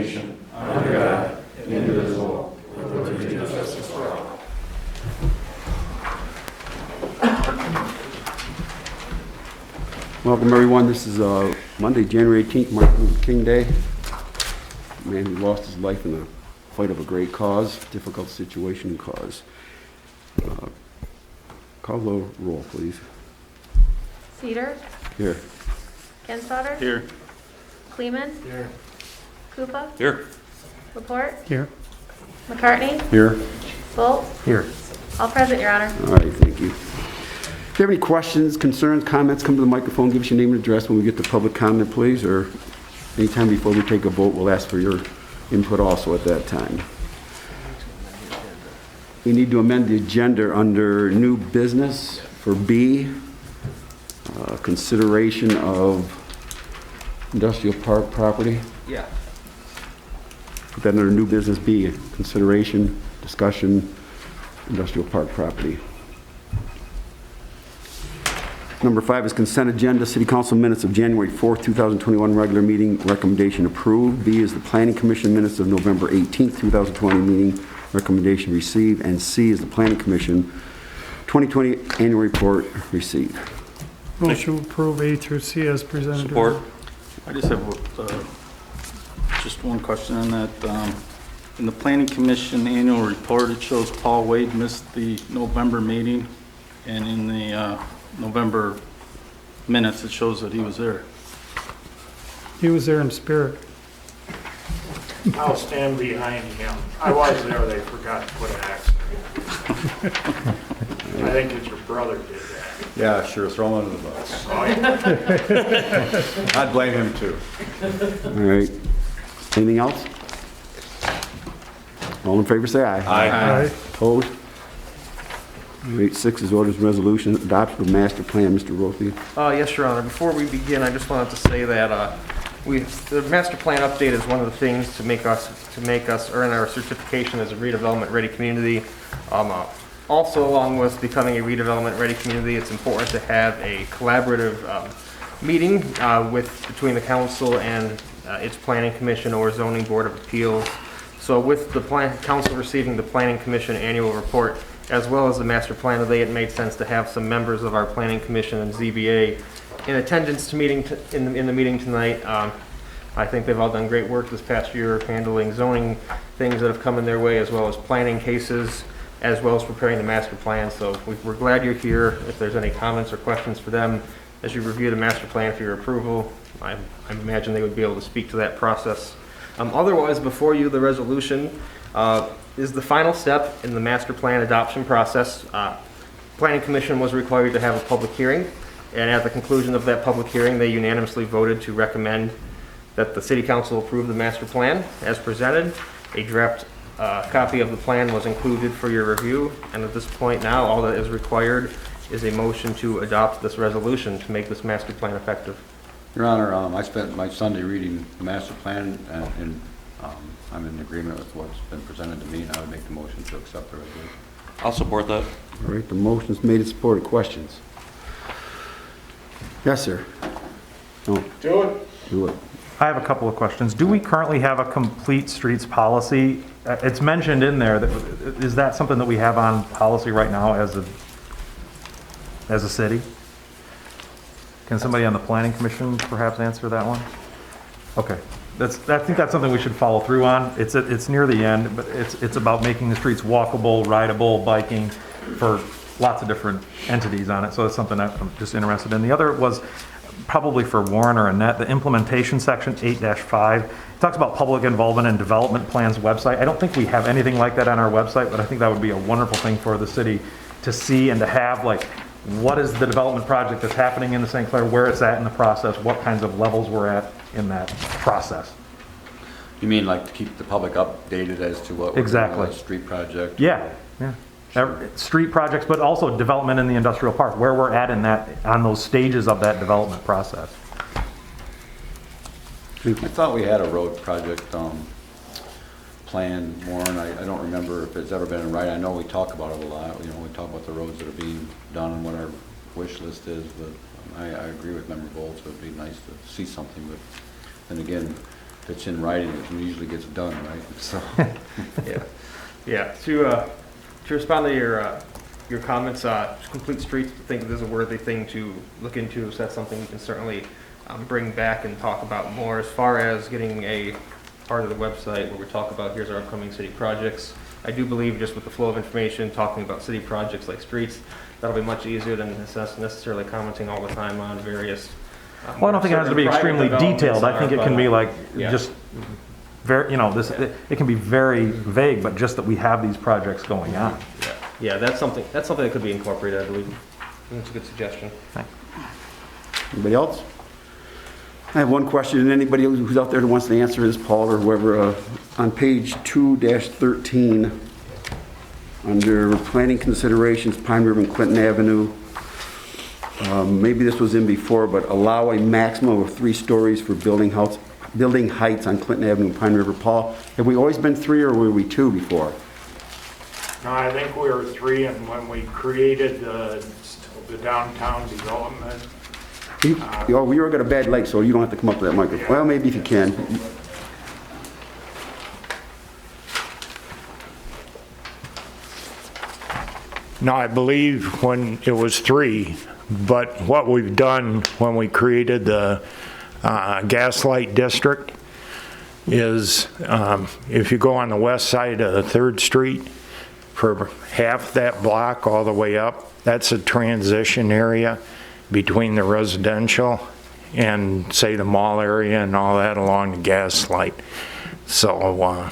nation, under God, indivisible, with liberty and justice for all. Welcome, everyone. This is Monday, January 18th, Martin Luther King Day. A man who lost his life in the fight of a great cause, difficult situation and cause. Call the roll, please. Cedar? Here. Kenstotter? Here. Kleeman? Here. Koopa? Here. Laporte? Here. McCartney? Here. Bolt? Here. All present, Your Honor. All right, thank you. If you have any questions, concerns, comments, come to the microphone, give us your name and address when we get to public comment, please, or anytime before we take a vote, we'll ask for your input also at that time. We need to amend the agenda under new business for B, consideration of industrial park property. Yeah. Put that under new business B, consideration, discussion, industrial park property. Number 5 is consent agenda, City Council minutes of January 4th, 2021, regular meeting, recommendation approved. B is the Planning Commission minutes of November 18th, 2020 meeting, recommendation received. And C is the Planning Commission 2020 annual report received. Motion to approve A through C as presented. Support. I just have just one question on that. In the Planning Commission annual report, it shows Paul Wade missed the November meeting, and in the November minutes, it shows that he was there. He was there in spirit. I'll stand behind him. I was there, they forgot to put an X. I think that your brother did that. Yeah, sure, throw him under the bus. Oh, yeah. I'd blame him too. All right. Anything else? All in favor, say aye. Aye. Aye. Opposed? All right, 6 is orders and resolution, adoption of master plan. Mr. Rothy. Yes, Your Honor. Before we begin, I just wanted to say that the master plan update is one of the things to make us earn our certification as a redevelopment ready community. Also, along with becoming a redevelopment ready community, it's important to have a collaborative meeting between the council and its planning commission or zoning board of appeals. So with the council receiving the planning commission annual report as well as the master plan today, it made sense to have some members of our planning commission and ZBA in attendance to in the meeting tonight. I think they've all done great work this past year handling zoning things that have come in their way, as well as planning cases, as well as preparing the master plan. So we're glad you're here. If there's any comments or questions for them as you review the master plan for your approval, I imagine they would be able to speak to that process. Otherwise, before you, the resolution is the final step in the master plan adoption process. Planning Commission was required to have a public hearing, and at the conclusion of that public hearing, they unanimously voted to recommend that the City Council approve the master plan as presented. A draft copy of the plan was included for your review, and at this point now, all that is required is a motion to adopt this resolution to make this master plan effective. Your Honor, I spent my Sunday reading the master plan, and I'm in agreement with what's been presented to me, and I would make the motion to accept the resolution. I'll support that. All right, the motion is made and supported. Questions? Yes, sir. No. Do it. Do it. I have a couple of questions. Do we currently have a complete streets policy? It's mentioned in there. Is that something that we have on policy right now as a city? Can somebody on the Planning Commission perhaps answer that one? Okay. I think that's something we should follow through on. It's near the end, but it's about making the streets walkable, rideable, biking for lots of different entities on it. So that's something I'm just interested in. The other was probably for Warren or Annette, the implementation section 8-5. It talks about public involvement in development plans website. I don't think we have anything like that on our website, but I think that would be a wonderful thing for the city to see and to have, like, what is the development project that's happening in the St. Clair, where it's at in the process, what kinds of levels we're at in that process. You mean like to keep the public updated as to what we're Exactly. doing on the street project? Yeah. Street projects, but also development in the industrial park, where we're at in that, on those stages of that development process. I thought we had a road project plan, Warren. I don't remember if it's ever been in writing. I know we talk about it a lot. You know, we talk about the roads that are being done and what our wish list is, but I agree with Member Bolts. It would be nice to see something, but then again, if it's in writing, it usually gets done, right? So, Yeah. To respond to your comments, complete streets, I think this is a worthy thing to look into, so that's something we can certainly bring back and talk about more. As far as getting a part of the website where we talk about here's our upcoming city projects, I do believe just with the flow of information, talking about city projects like streets, that'll be much easier than necessarily commenting all the time on various. Well, I don't think it has to be extremely detailed. I think it can be like, Yeah. just very, it can be very vague, but just that we have these projects going on. Yeah, that's something that could be incorporated, I believe. That's a good suggestion. Anybody else? I have one question, and anybody who's out there that wants to answer this, Paul or whoever, on page 2-13, under planning considerations, Pine River and Clinton Avenue, maybe this was in before, but allow a maximum of 3 stories for building heights on Clinton Avenue and Pine River. Paul, have we always been 3 or were we 2 before? No, I think we were 3, and when we created the downtown development, You got a bad leg, so you don't have to come up to that microphone. Well, maybe if you can. no, I believe when it was 3, but what we've done when we created the Gaslight District is if you go on the west side of 3rd Street, for half that block all the way up, that's a transition area between the residential and, say, the mall area and all that along the Gaslight. So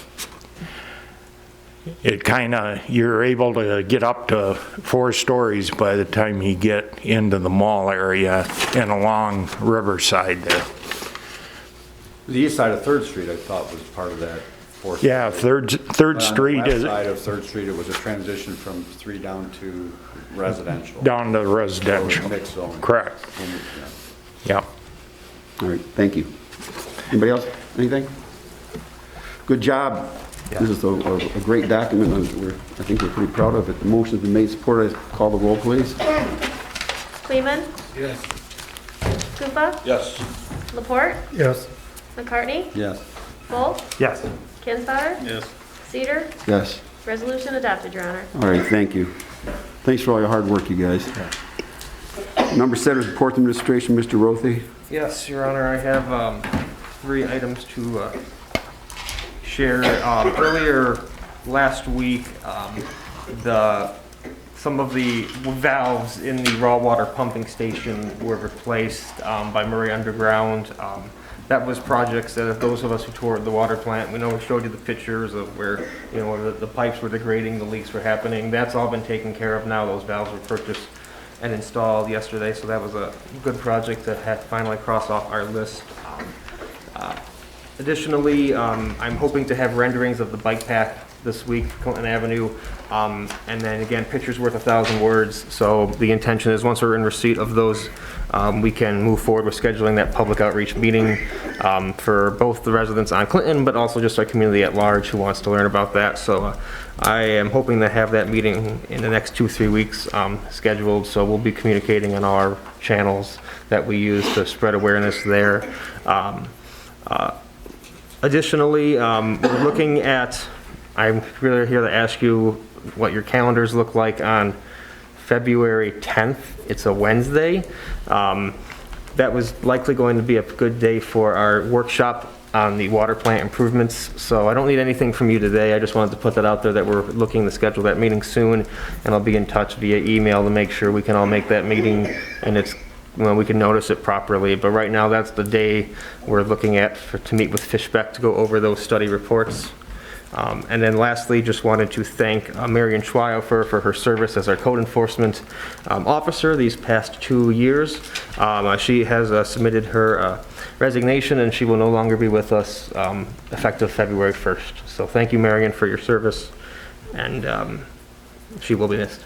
it kind of, you're able to get up to 4 stories by the time you get into the mall area and along Riverside there. the east side of 3rd Street, I thought, was part of that 4th. Yeah, Third Street On the is west side of 3rd Street, it was a transition from 3 down to residential. down to So it was residential. mixed zoning. Correct. Yeah. Yep. All right, thank you. Anybody else? Anything? Good job. This is a great document. I think we're pretty proud of it. The motion's been made, supported. Call the roll, please. Kleeman? Yes. Koopa? Yes. Laporte? Yes. McCartney? Yes. Volk? Yes. Kinsfather? Yes. Cedar? Yes. Resolution adopted, Your Honor. All right, thank you. Thanks for all your hard work, you guys. Number 7 is report to administration, Mr. Rothy. Yes, Your Honor, I have 3 items to share. Earlier last week, some of the valves in the raw water pumping station were replaced by Murray Underground. That was projects that those of us who toured the water plant, we know we showed you the pictures of where, the pipes were degrading, the leaks were happening. That's all been taken care of now. Those valves were purchased and installed yesterday, so that was a good project that had finally crossed off our list. Additionally, I'm hoping to have renderings of the bike path this week, Clinton Avenue, and then again, pictures worth 1,000 words. So the intention is once we're in receipt of those, we can move forward with scheduling that public outreach meeting for both the residents on Clinton, but also just our community at large who wants to learn about that. So I am hoping to have that meeting in the next 2-3 weeks scheduled. So we'll be communicating on our channels that we use to spread awareness there. Additionally, we're looking at, I'm really here to ask you what your calendars look like on February 10th. It's a Wednesday. That was likely going to be a good day for our workshop on the water plant improvements. So I don't need anything from you today. I just wanted to put that out there that we're looking to schedule that meeting soon, and I'll be in touch via email to make sure we can all make that meeting and we can notice it properly. But right now, that's the day we're looking at to meet with Fishbeck to go over those study reports. And then lastly, just wanted to thank Marion Schweiofer for her service as our code enforcement officer these past 2 years. She has submitted her resignation, and she will no longer be with us effective February 1st. So thank you, Marion, for your service, and she will be missed.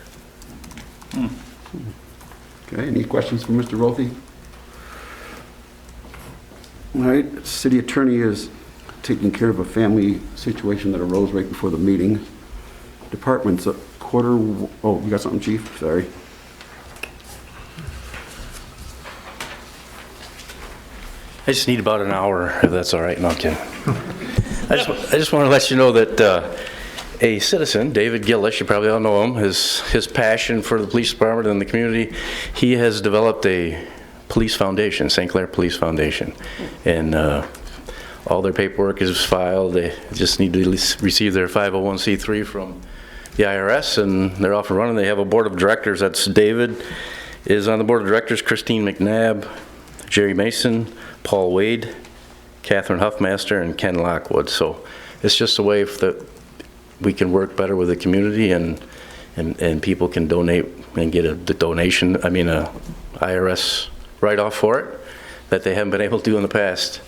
Okay, any questions for Mr. Rothy? All right, city attorney is taking care of a family situation that arose right before the meeting. Departments, you got something, chief? Sorry. I just need about an hour, if that's all right. No, I'm kidding. I just want to let you know that a citizen, David Gillis, you probably all know him, his passion for the police department and the community, he has developed a police foundation, St. Clair Police Foundation. And all their paperwork is filed. They just need to receive their 501c3 from the IRS, and they're off and running. They have a board of directors. That's David is on the board of directors, Christine McNabb, Jerry Mason, Paul Wade, Catherine Huffmaster, and Ken Lockwood. So it's just a way that we can work better with the community, and people can donate and get a donation, a IRS write-off for it that they haven't been able to do in the past.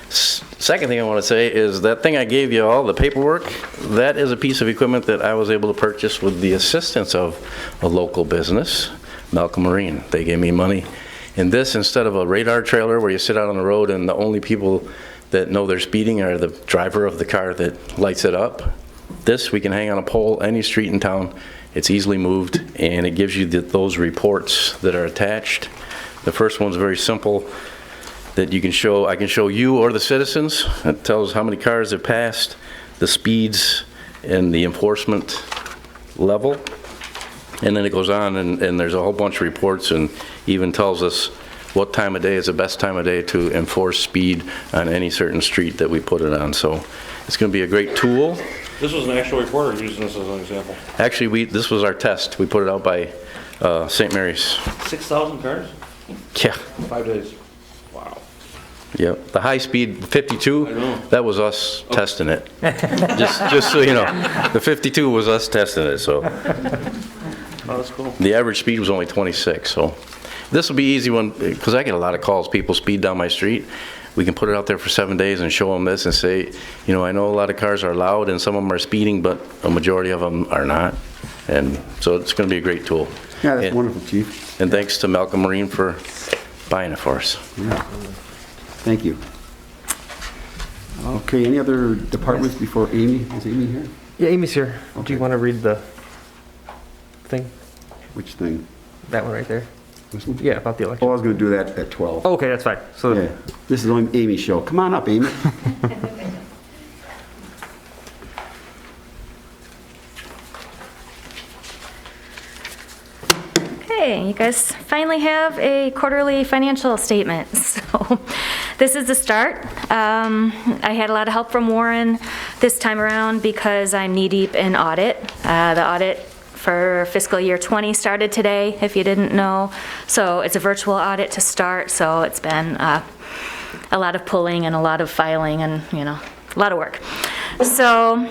Second thing I want to say is that thing I gave you all, the paperwork, that is a piece of equipment that I was able to purchase with the assistance of a local business, Malcolm Marine. They gave me money. And this, instead of a radar trailer where you sit out on the road and the only people that know they're speeding are the driver of the car that lights it up, this we can hang on a pole any street in town. It's easily moved, and it gives you those reports that are attached. The first one's very simple, that you can show, I can show you or the citizens. It tells how many cars have passed, the speeds, and the enforcement level. And then it goes on, and there's a whole bunch of reports, and even tells us what time of day is the best time of day to enforce speed on any certain street that we put it on. So it's going to be a great tool. This was an actual reporter using this as an example. Actually, this was our test. We put it out by St. Mary's. 6,000 cars? Yeah. 5 days. Wow. Yep. The high speed 52, I know. that was us testing it. just so you know, the 52 was us testing it. So Oh, that's cool. the average speed was only 26. So this will be easy one, because I get a lot of calls. People speed down my street. We can put it out there for 7 days and show them this and say, you know, I know a lot of cars are loud and some of them are speeding, but a majority of them are not. And so it's going to be a great tool. Yeah, that's and, wonderful, Chief. And thanks to Malcolm Marine for buying it for us. Yeah. Thank you. Okay, any other departments before Amy? Is Amy here? Yeah, Amy's here. Do Okay. you want to read the thing? Which thing? That one right there? This one? Yeah, about the Oh, election. I was going to do that at 12. Okay, that's fine. So, Yeah, this is only Amy's show. Come on up, Amy. Okay, you guys finally have a quarterly financial statement. So this is the start. I had a lot of help from Warren this time around because I'm knee-deep in audit. The audit for fiscal year 20 started today, if you didn't know. So it's a virtual audit to start, so it's been a lot of pulling and a lot of filing and, you know, a lot of work. So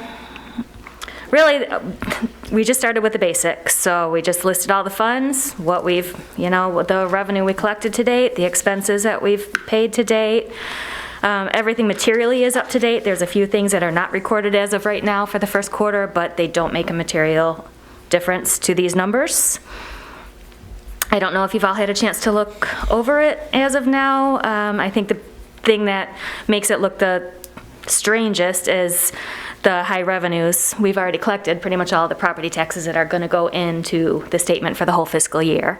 really, we just started with the basics. So we just listed all the funds, what we've, you know, what the revenue we collected to date, the expenses that we've paid to date. Everything materially is up to date. There's a few things that are not recorded as of right now for the first quarter, but they don't make a material difference to these numbers. I don't know if you've all had a chance to look over it as of now. I think the thing that makes it look the strangest is the high revenues. We've already collected pretty much all the property taxes that are going to go into the statement for the whole fiscal year.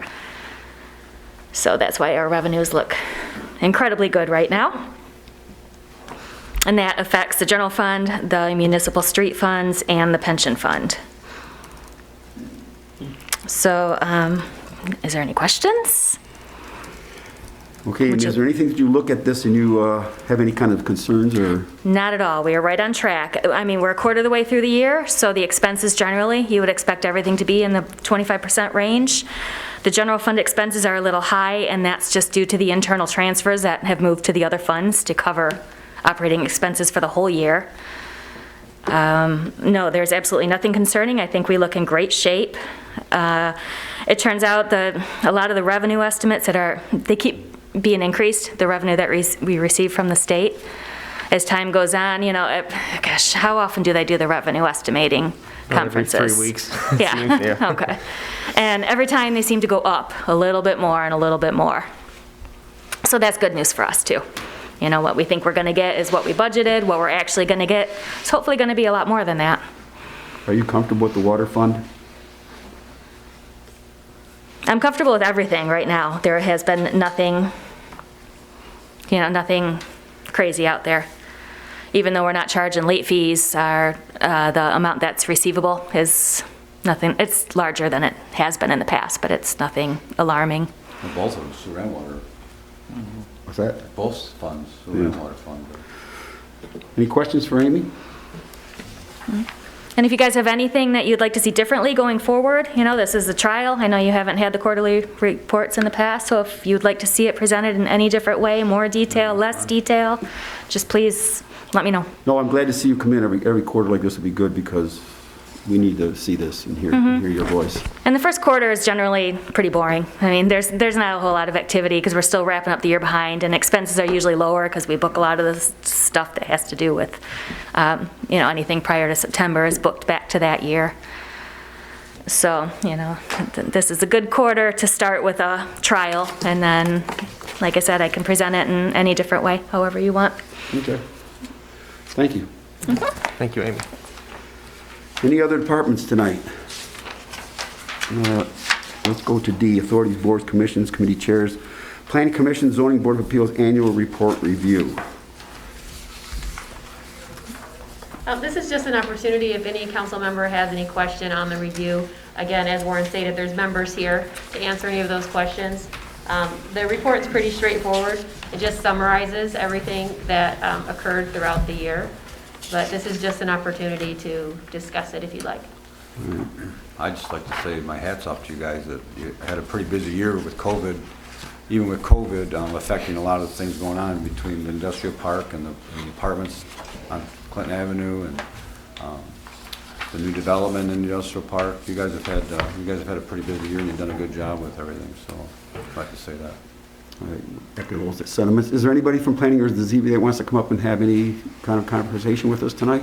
So that's why our revenues look incredibly good right now. And that affects the general fund, the municipal street funds, and the pension fund. So, is there any questions? Okay, and is there anything that you look at this and you have any kind of concerns or? Not at all. We are right on track. I mean, we're a quarter of the way through the year, so the expenses generally, you would expect everything to be in the 25% range. The general fund expenses are a little high, and that's just due to the internal transfers that have moved to the other funds to cover operating expenses for the whole year. No, there's absolutely nothing concerning. I think we look in great shape. It turns out that a lot of the revenue estimates they keep being increased, the revenue that we receive from the state. As time goes on, you know, gosh, how often do they do the revenue estimating conferences? Every 3 weeks. Yeah, Yeah. okay. And every time they seem to go up a little bit more and a little bit more. So that's good news for us too. You know, what we think we're gonna get is what we budgeted, what we're actually gonna get. It's hopefully gonna be a lot more than that. Are you comfortable with the water fund? I'm comfortable with everything right now. There has been nothing nothing crazy out there. Even though we're not charging late fees, the amount that's receivable is nothing, it's larger than it has been in the past, but it's nothing alarming. Well, both of them, sewer and water, What's that? both funds, sewer and water fund. Any questions for Amy? And if you guys have anything that you'd like to see differently going forward, this is a trial. I know you haven't had the quarterly reports in the past, so if you'd like to see it presented in any different way, more detail, less detail, just please let me know. No, I'm glad to see you come in every quarter like this would be good because we need to see this and hear your voice. And the first quarter is generally pretty boring. I mean, there's not a whole lot of activity because we're still wrapping up the year behind, and expenses are usually lower because we book a lot of the stuff that has to do with, anything prior to September is booked back to that year. So, this is a good quarter to start with a trial, and then, like I said, I can present it in any different way, however you want. Okay. Thank you. Thank you, Amy. Any other departments tonight? Let's go to D, authorities, boards, commissions, committee chairs. Planning Commission, Zoning Board of Appeals Annual Report Review. This is just an opportunity if any council member has any question on the review. Again, as Warren stated, there's members here to answer any of those questions. The report's pretty straightforward. It just summarizes everything that occurred throughout the year. But this is just an opportunity to discuss it if you'd like. I'd just like to say my hat's off to you guys that you had a pretty busy year with COVID. Even with COVID affecting a lot of the things going on between the industrial park and the apartments on Clinton Avenue and the new development in the industrial park. You guys have had a pretty busy year and you've done a good job with everything. So I'd like to say that. All right, echo those sentiments. Is there anybody from planning or the ZBA that wants to come up and have any kind of conversation with us tonight?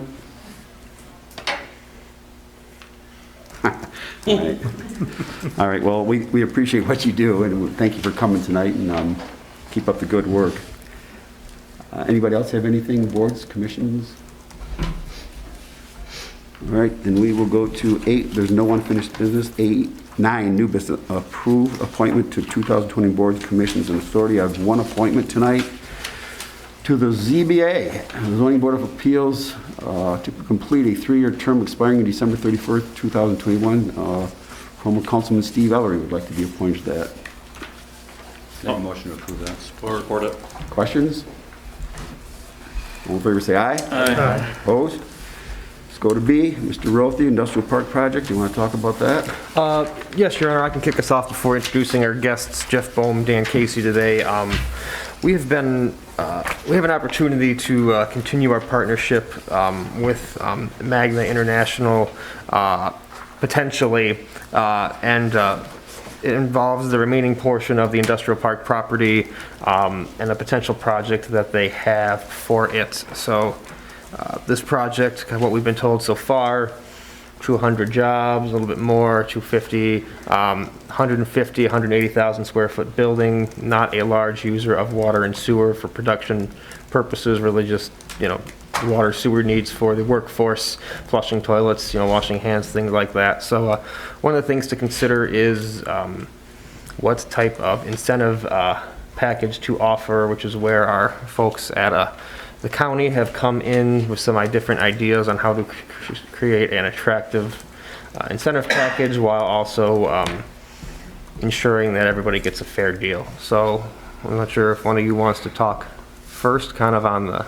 All right. All right, well, we appreciate what you do, and thank you for coming tonight, and keep up the good work. Anybody else have anything, boards, commissions? All right, then we will go to 8. There's no unfinished business. 9, new business. Approve appointment to 2020 boards, commissions, and authority. I have one appointment tonight to the ZBA, the Zoning Board of Appeals, to complete a 3-year term expiring in December 31st, 2021. Former Councilman Steve Ellery would like to be appointed to that. Make a motion to approve that. Support it. Questions? All in favor say aye. Aye. Opposed? Let's go to B. Mr. Rothy, Industrial Park Project. You want to talk about that? Yes, Your Honor, I can kick us off before introducing our guests, Jeff Bohm, Dan Casey, today. We have an opportunity to continue our partnership with Magna International, potentially, and it involves the remaining portion of the industrial park property and a potential project that they have for it. So this project, what we've been told so far, 200 jobs, a little bit more, 250, 150, 180,000 square foot building, not a large user of water and sewer for production purposes, really just, water sewer needs for the workforce, flushing toilets, washing hands, things like that. So one of the things to consider is what type of incentive package to offer, which is where our folks at the county have come in with some different ideas on how to create an attractive incentive package while also ensuring that everybody gets a fair deal. So I'm not sure if one of you wants to talk first, kind of on the...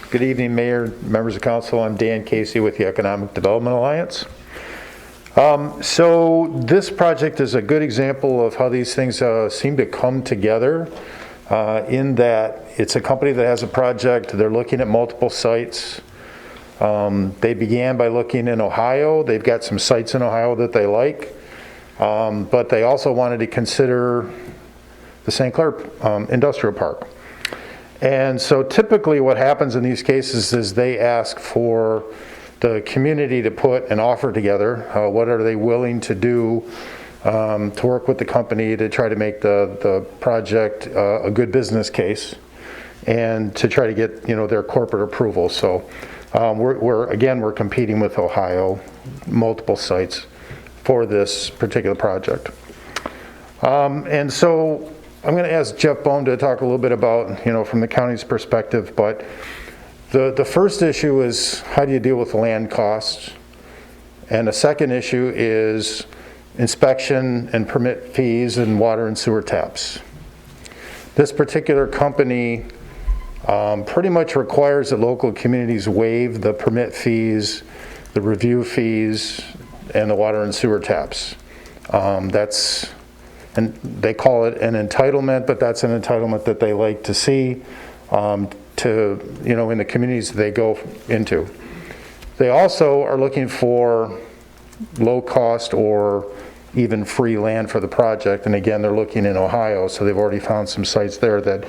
Good evening, Mayor, members of council. I'm Dan Casey with the Economic Development Alliance. So this project is a good example of how these things seem to come together in that it's a company that has a project. They're looking at multiple sites. They began by looking in Ohio. They've got some sites in Ohio that they like, but they also wanted to consider the St. Clair Industrial Park. And so typically what happens in these cases is they ask for the community to put an offer together. What are they willing to do to work with the company to try to make the project a good business case and to try to get their corporate approval. So we're competing with Ohio, multiple sites. for this particular project. And so I'm going to ask Jeff Bohm to talk a little bit about, from the county's perspective, but the first issue is how do you deal with the land costs? And the second issue is inspection and permit fees and water and sewer taps. This particular company pretty much requires that local communities waive the permit fees, the review fees, and the water and sewer taps. And they call it an entitlement, but that's an entitlement that they like to see in the communities they go into. They also are looking for low cost or even free land for the project. And again, they're looking in Ohio, so they've already found some sites there that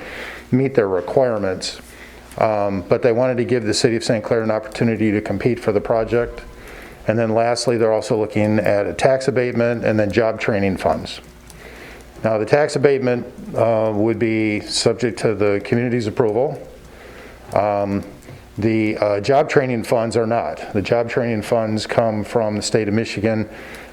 meet their requirements. But they wanted to give the city of St. Clair an opportunity to compete for the project. And then lastly, they're also looking at a tax abatement and then job training funds. Now, the tax abatement would be subject to the community's approval. The job training funds are not. The job training funds come from the state of Michigan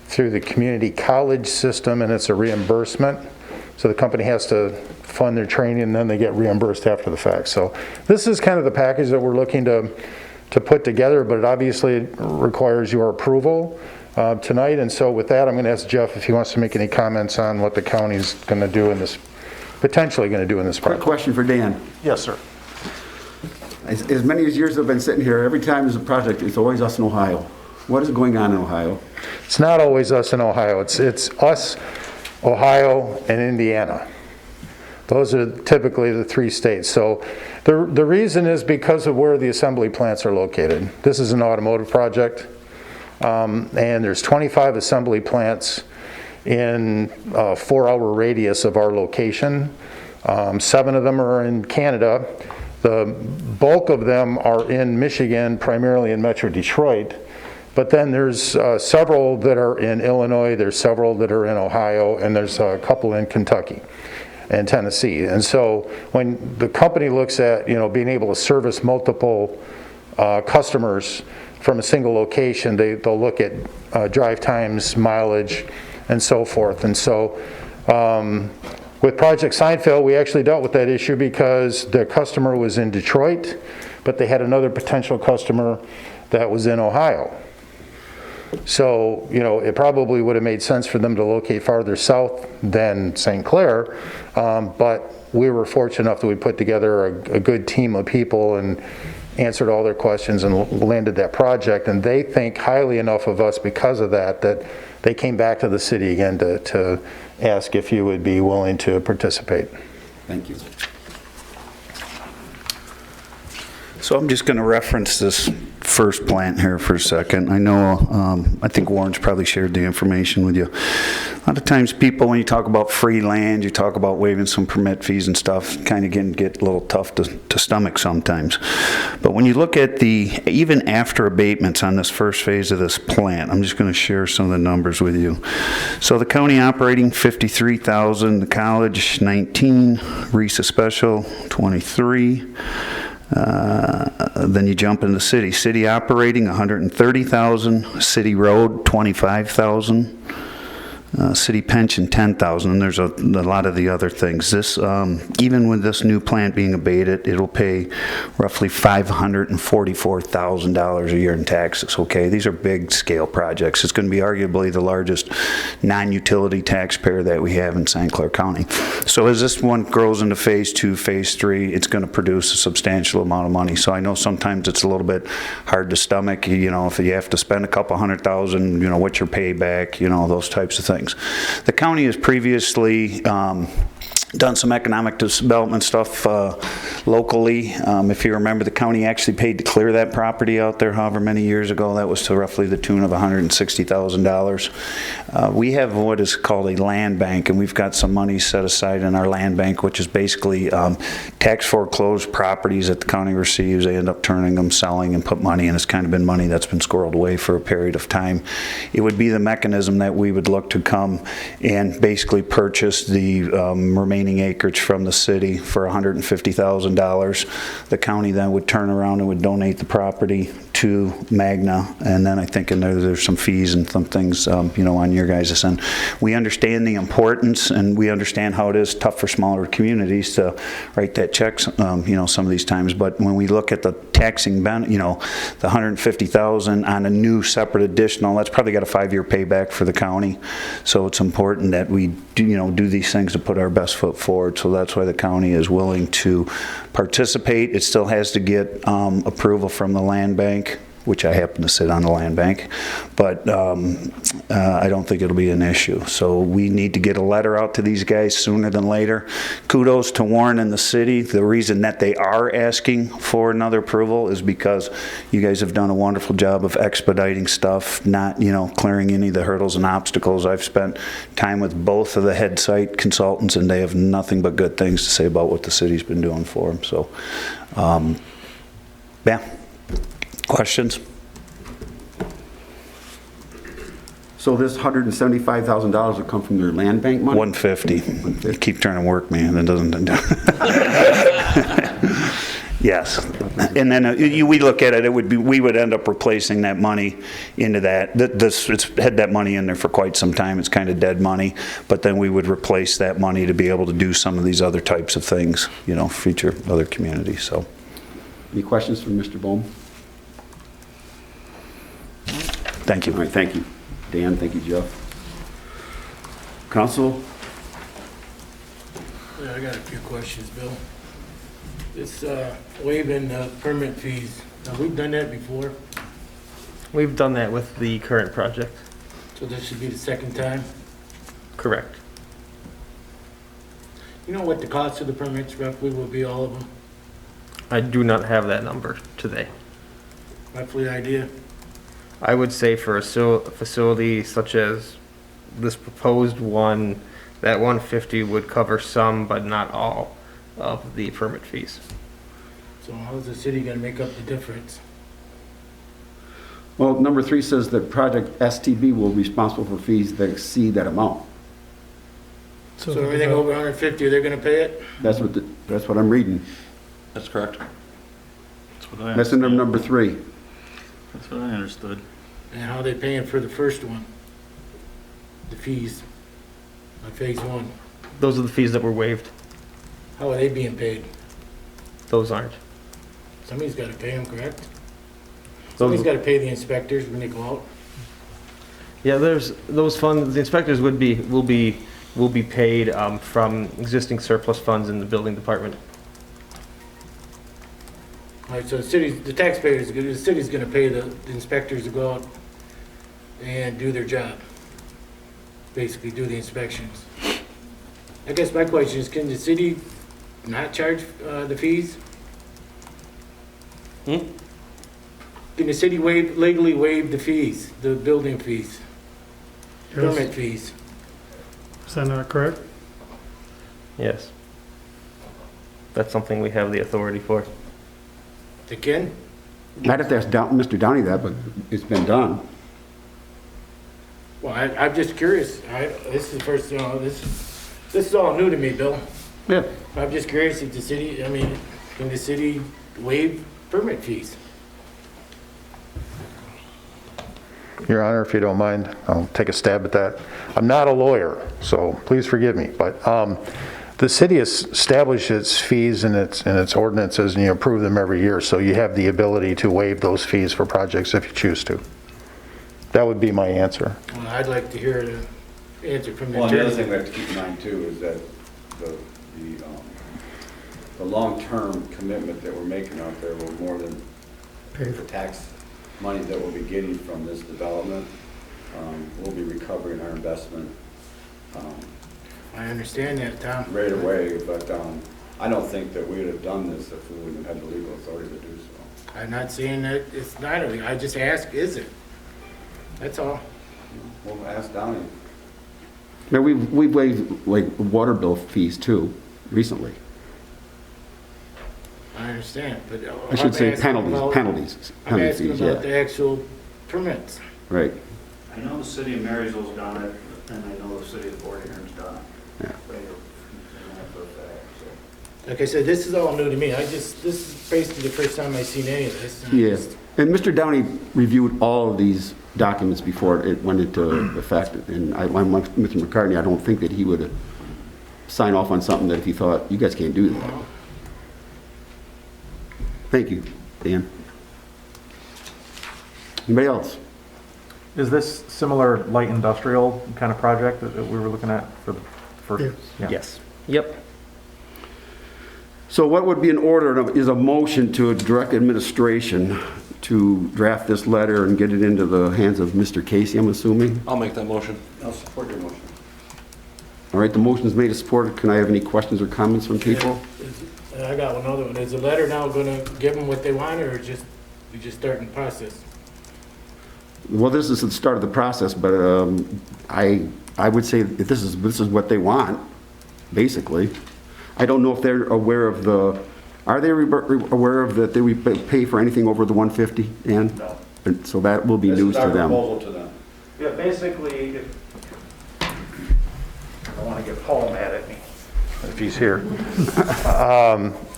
through the community college system, and it's a reimbursement. So the company has to fund their training, and then they get reimbursed after the fact. So this is kind of the package that we're looking to put together, but it obviously requires your approval tonight. And so with that, I'm going to ask Jeff if he wants to make any comments on what the county's going to do in this, potentially going to do in this Quick project. question for Dan. Yes, sir. As many as years I've been sitting here, every time there's a project, it's always us in Ohio. What is going on in Ohio? It's not always us in Ohio. It's us, Ohio, and Indiana. Those are typically the three states. So the reason is because of where the assembly plants are located. This is an automotive project, and there's 25 assembly plants in a 4-hour radius of our location. 7 of them are in Canada. The bulk of them are in Michigan, primarily in Metro Detroit. But then there's several that are in Illinois, there's several that are in Ohio, and there's a couple in Kentucky and Tennessee. And so when the company looks at, being able to service multiple customers from a single location, they'll look at drive times, mileage, and so forth. And so with Project Seinfeld, we actually dealt with that issue because the customer was in Detroit, but they had another potential customer that was in Ohio. So, it probably would have made sense for them to locate farther south than St. Clair, but we were fortunate enough that we put together a good team of people and answered all their questions and landed that project. And they think highly enough of us because of that they came back to the city again to ask if you would be willing to participate. Thank you. So I'm just going to reference this first plant here for a second. I know, I think Warren's probably shared the information with you. A lot of times people, when you talk about free land, you talk about waiving some permit fees and stuff, kind of get a little tough to stomach sometimes. But when you look at even after abatements on this first phase of this plant, I'm just going to share some of the numbers with you. So the county operating, $53,000, the college, $19,000, RESA special, $23,000. Then you jump into city. City operating, $130,000. City road, $25,000. City pension, $10,000, and there's a lot of the other things. This, even with this new plant being abated, it'll pay roughly $544,000 a year in taxes, okay? These are big scale projects. It's going to be arguably the largest non-utility taxpayer that we have in St. Clair County. So as this one grows into phase 2, phase 3, it's going to produce a substantial amount of money. So I know sometimes it's a little bit hard to stomach, if you have to spend a couple $100,000, what's your payback, those types of things. The county has previously done some economic development stuff locally. If you remember, the county actually paid to clear that property out there however many years ago. That was to roughly the tune of $160,000. We have what is called a land bank, and we've got some money set aside in our land bank, which is basically tax foreclosed properties that the county receives. They end up turning them, selling, and put money in. It's kind of been money that's been squirreled away for a period of time. It would be the mechanism that we would look to come and basically purchase the remaining remaining acreage from the city for $150,000. The county then would turn around and would donate the property to Magna, and then I think in there's some fees and some things, you know, on your guys' end. We understand the importance, and we understand how it is tough for smaller communities to write that check, you know, some of these times. But when we look at the taxing, you know, the $150,000 on a new separate additional, that's probably got a 5-year payback for the county. So it's important that we do, you know, do these things to put our best foot forward. So that's why the county is willing to participate. It still has to get approval from the land bank, which I happen to sit on the land bank, but I don't think it'll be an issue. So we need to get a letter out to these guys sooner than later. Kudos to Warren and the city. The reason that they are asking for another approval is because you guys have done a wonderful job of expediting stuff, not, you know, clearing any of the hurdles and obstacles. I've spent time with both of the head site consultants, and they have nothing but good things to say about what the city's been doing for them. So, yeah. Questions? So this $175,000 will come from their land bank money? 150. You keep trying to work me, and it doesn't. Yes. And then we look at it, we would end up replacing that money into that. It's had that money in there for quite some time. It's kind of dead money. But then we would replace that money to be able to do some of these other types of things, you know, feature other communities. So, any questions from Mr. Bohm? Thank you. All right, thank you. Dan, thank you, Jeff. Council? Yeah, I got a few questions, Bill. This waiving permit fees, now we've done that before, We've done that with the current project. so this should be the second time. Correct. You know what the cost of the permits roughly will be, all of them? I do not have that number today. Roughly idea? I would say for a facility such as this proposed one, that 150 would cover some, but not all, of the permit fees. So how's the city gonna make up the difference? Well, number 3 says that project STB will be responsible for fees that exceed that amount. So everything over 150, they're gonna pay it? That's what I'm reading. That's correct. That's what I That's in understood. number 3. That's what I understood. And how are they paying for the first one? The fees on phase 1? Those are the fees that were waived. How are they being paid? Those aren't. Somebody's gotta pay them, correct? Somebody's gotta pay the inspectors when they go out. Yeah, there's those funds, the inspectors will be paid from existing surplus funds in the building department. All right, so the city's gonna pay the inspectors to go out and do their job. Basically, do the inspections. I guess my question is, can the city not charge the fees? Can the city legally waive the fees, the building fees, permit fees? Is that not correct? Yes. That's something we have the authority for. They can? I'd have to ask Mr. Downey that, but it's been done. Well, I'm just curious. This is the first, this is all new to me, Bill. Yeah. I'm just curious if can the city waive permit fees? Your Honor, if you don't mind, I'll take a stab at that. I'm not a lawyer, so please forgive me, but the city has established its fees and its ordinances, and you approve them every year, so you have the ability to waive those fees for projects if you choose to. That would be my answer. Well, I'd like to hear the answer from the Well, the other attorney. thing we have to keep in mind too is that the long-term commitment that we're making out there will more than pay for tax money that we'll be getting from this development. We'll be recovering our investment I understand that, Tom. right away, but I don't think that we would have done this if we wouldn't have had the legal authority to do so. I'm not saying that it's not illegal. I just ask, is it? That's all. We'll ask Donnie. Now, we've waived like water bill fees too, recently. I understand, but I should say I'm asking about- penalties. I'm Penalty asking fees, about yeah. the actual permits. Right. I know the city of Marysville's done it, and I know the city of Fort Aaron's done it. Yeah. They have Like I said, this is all new to me. This is basically the first time I've seen any of this. And I Yeah. just- And Mr. Downey reviewed all of these documents before it went into effect. And I'm like Mr. McCartney, I don't think that he would sign off on something that if he thought, you guys can't do that. Thank you, Dan. Anybody else? Is this similar light industrial kind of project that we were looking at for the first? Yes. Yeah. Yes. Yep. So what would be in order is a motion to direct administration to draft this letter and get it into the hands of Mr. Casey, I'm assuming? I'll make that motion. I'll support your motion. All right, the motion is made and supported. Can I have any questions or comments from people? I got one other one. Is the letter now gonna give them what they want, or we just starting the process? Well, this is the start of the process, but I would say that this is what they want, basically. I don't know if they're aware of are they aware of that they pay for anything over the 150, Ann? No. And so that will be news to them. proposal to them. Yeah, basically, I want to get Paul mad at me if he's here.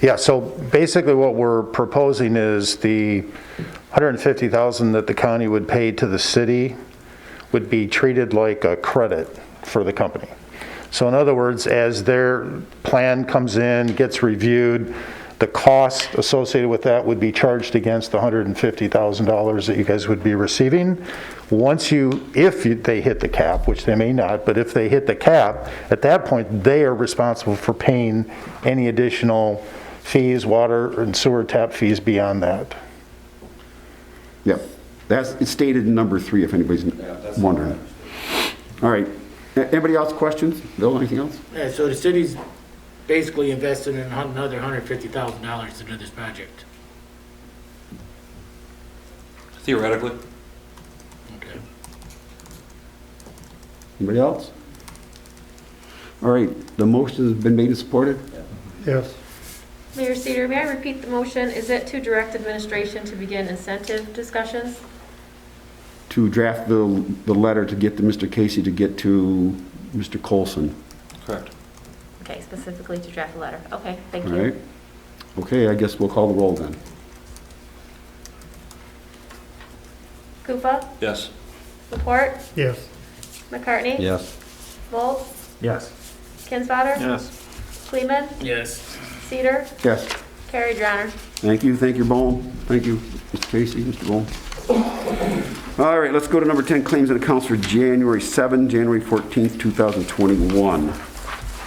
Yeah, so basically what we're proposing is the $150,000 that the county would pay to the city would be treated like a credit for the company. So in other words, as their plan comes in, gets reviewed, the cost associated with that would be charged against the $150,000 that you guys would be receiving. If they hit the cap, which they may not, but if they hit the cap, at that point, they are responsible for paying any additional fees, water and sewer tap fees beyond that. Yep. It's stated in number 3, if anybody's wondering. All right. Anybody else questions? Bill, anything else? Yeah, so the city's basically invested in another $150,000 into this project. Theoretically. Okay. Anybody else? All right, the motion has been made and supported? Yes. Mayor Cedar, may I repeat the motion? Is it to direct administration to begin incentive discussions? To draft the letter to get to Mr. Casey to get to Mr. Colson. Correct. Okay, specifically to draft a letter. Okay, thank All you. right? Okay, I guess we'll call the roll then. Koopa? Yes. Laporte? Yes. McCartney? Yes. Volz? Yes. Kinsfater? Yes. Kleeman? Yes. Cedar? Yes. Carried, Your Honor. Thank you, Bohm. Thank you, Mr. Casey, Mr. Bohm. All right, let's go to number 10, claims and accounts for January 7, January 14th, 2021.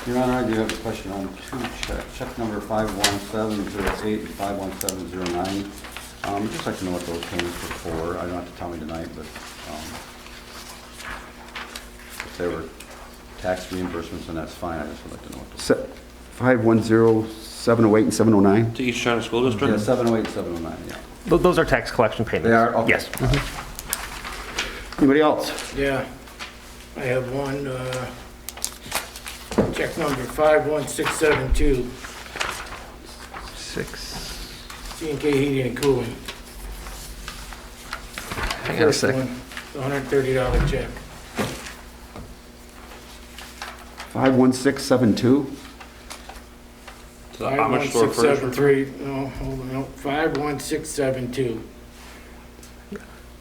Your Honor, I do have a question on 2 checks. Check number 51708 and 51709. I'd just like to know what those payments were for. I don't have to tell me tonight, but if they were tax reimbursements, then that's fine. I just would like to know what those. 510, 708, and 709? To East China School District? Yeah, 708, 709, yeah. Those are tax collection payments. They are? Okay. Yes. Anybody else? Yeah. I have one, check number 51672, 6. C&K Heating and Cooling. Hang on a sec. First one, $130 check. 51672? So how much store furniture? 51673, no, hold on, no, 51672.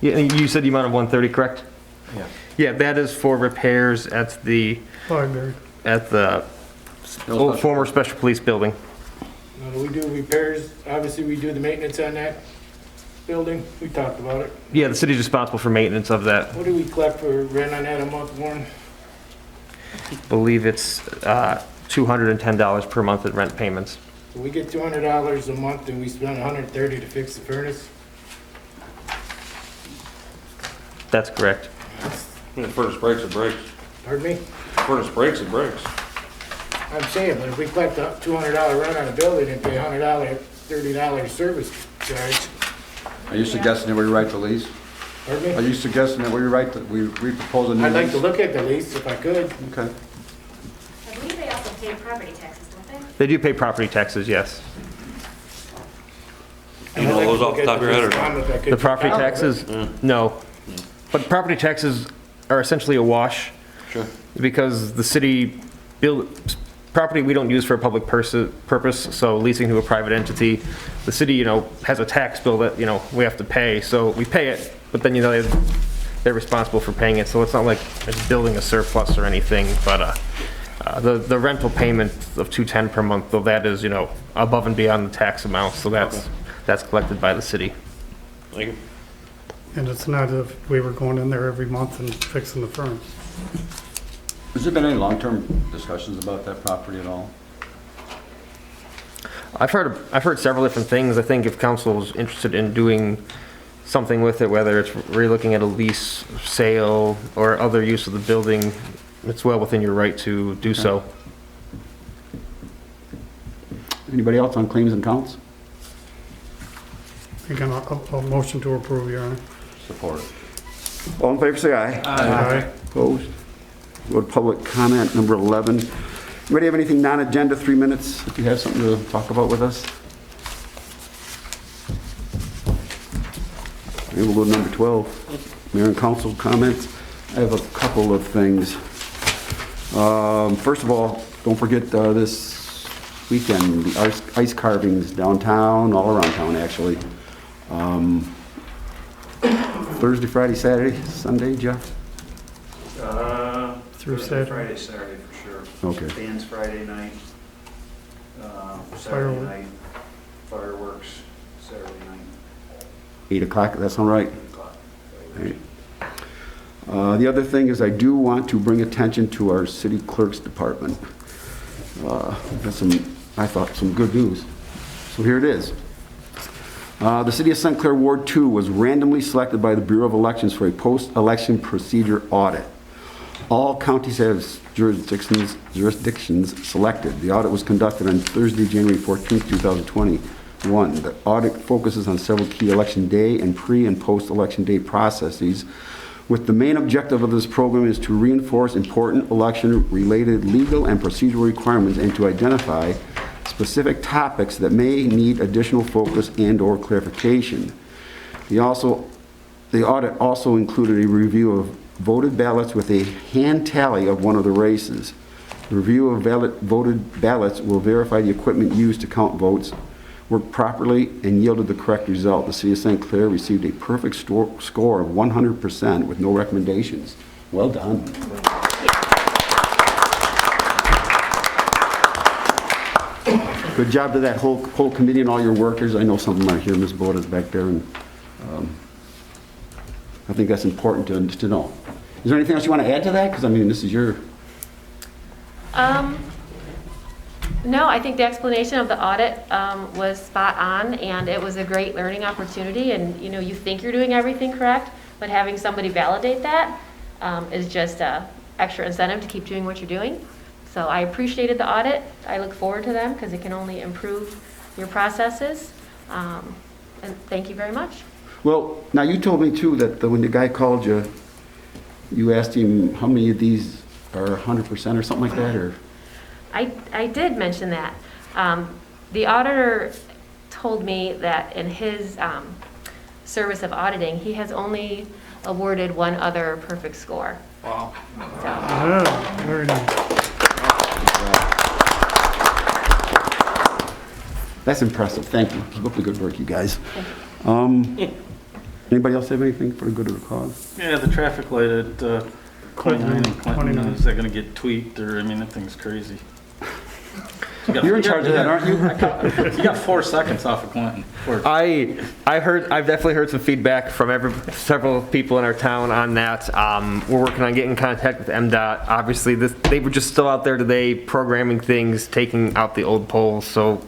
Yeah, and you said the amount of 130, correct? Yeah. Yeah, that is for repairs at the Library. old former special police building. Now, do we do repairs? Obviously, we do the maintenance on that building. We talked about it. Yeah, the city's responsible for maintenance of that. What do we collect for rent on that a month, Warren? I believe it's $210 per month in rent payments. So we get $200 a month and we spend $130 to fix the furnace? That's correct. When the furnace breaks, it breaks. Pardon me? Furnace breaks, it breaks. I'm saying, but if we collect a $200 rent on a building and pay $100, $30 service charge, Are you suggesting that we rewrite the lease? pardon Are me? you suggesting that we repropose a new lease? I'd like to look at the lease if I could. Okay. I believe they also pay property taxes, don't they? They do pay property taxes, yes. You know those off the top of your head or not? The property taxes, no. But property taxes are essentially a wash Sure. because the city property we don't use for a public purpose, so leasing to a private entity, the city, you know, has a tax bill that, you know, we have to pay, so we pay it, but then, you know, they're responsible for paying it, so it's not like it's building a surplus or anything, but the rental payment of $210 per month, though, that is, you know, above and beyond the tax amount, so that's collected by the city. Like, And it's not if we were going in there every month and fixing the furnace. Has there been any long-term discussions about that property at all? I've heard several different things. I think if council is interested in doing something with it, whether it's relooking at a lease, sale, or other use of the building, it's well within your right to do so. Anybody else on claims and counts? Again, a motion to approve, Your Honor. Support. All in favor, say aye. Aye. Opposed? Go to public comment, number 11. Anybody have anything non-agenda, 3 minutes, if you have something to talk about with us? Maybe we'll go to number 12, mayor and council comments. I have a couple of things. First of all, don't forget this weekend, the ice carvings downtown, all around town, actually. Thursday, Friday, Saturday, Sunday, Jeff? Through Saturday. Saturday for sure. Okay. Bands Friday night, Saturday night, fireworks Saturday night. 8 o'clock, that sound right? 8 o'clock. Right. The other thing is I do want to bring attention to our city clerk's department. Got some, I thought, some good news. So here it is. The city of St. Clair Ward 2 was randomly selected by the Bureau of Elections for a post-election procedure audit. All counties have jurisdictions selected. The audit was conducted on Thursday, January 14, 2021. The audit focuses on several key election day and pre- and post-election day processes, with the main objective of this program is to reinforce important election-related legal and procedural requirements and to identify specific topics that may need additional focus and/or clarification. The audit also included a review of voted ballots with a hand tally of one of the races. The review of voted ballots will verify the equipment used to count votes worked properly and yielded the correct result. The city of St. Clair received a perfect score of 100% with no recommendations. Well done. Good job to that whole committee and all your workers. I know some of them are here. Ms. Boda's back there, and I think that's important to know. Is there anything else you want to add to that? Because, I mean, this is your... No, I think the explanation of the audit was spot on, and it was a great learning opportunity. And, you know, you think you're doing everything correct, but having somebody validate that is just extra incentive to keep doing what you're doing. So I appreciated the audit. I look forward to them because it can only improve your processes. And thank you very much. Well, now you told me too that when the guy called you, you asked him how many of these are 100% or something like that, or? I did mention that. The auditor told me that in his service of auditing, he has only awarded one other perfect score. wow. So, Yeah, very nice. That's impressive. Thank you. Keep up the good work, you guys. Anybody else have anything for the good of the cause? Yeah, the traffic light at 29 and Clinton, 29. is that gonna get tweaked, or, I mean, that thing's crazy. You're in charge of that, aren't you? You got 4 seconds off of Clinton. I've definitely heard some feedback from several people in our town on that. We're working on getting in contact with MDOT. Obviously, they were just still out there today programming things, taking out the old poles, so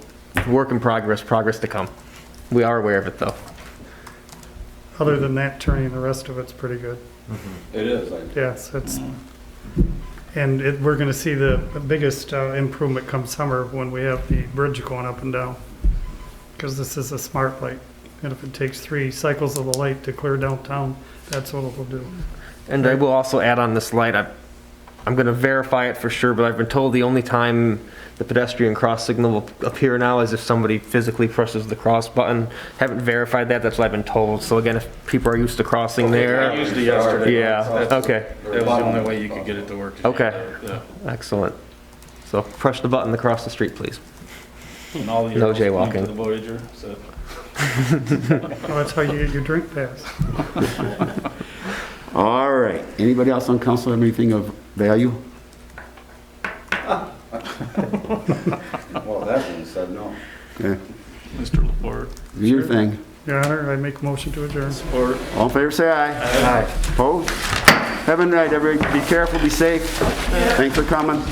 work in progress to come. We are aware of it, though. Other than that, turning, the rest of it's pretty good. It is. Yes, and we're going to see the biggest improvement come summer when we have the bridge going up and down. Because this is a smart light. And if it takes 3 cycles of the light to clear downtown, that's what it will do. And I will also add on this light, I'm going to verify it for sure, but I've been told the only time the pedestrian cross signal will appear now is if somebody physically presses the cross button. Haven't verified that, that's what I've been told. So again, if people are used to crossing there. I used it yesterday. Yeah, okay. That was the only way you could get it to work. Okay, Yeah. excellent. So push the button across the street, please. And all the No arrows point jaywalking. to the Voyager, so. Well, that's how you get your drink pass. All right. Anybody else on council have anything of value? Well, that being said, no. Okay. Mr. Laporte. Do your thing. Your Honor, I make a motion to adjourn. Or All in favor, say aye. Aye. Opposed? Have a good night, everybody. Be careful, be safe. Thanks for coming.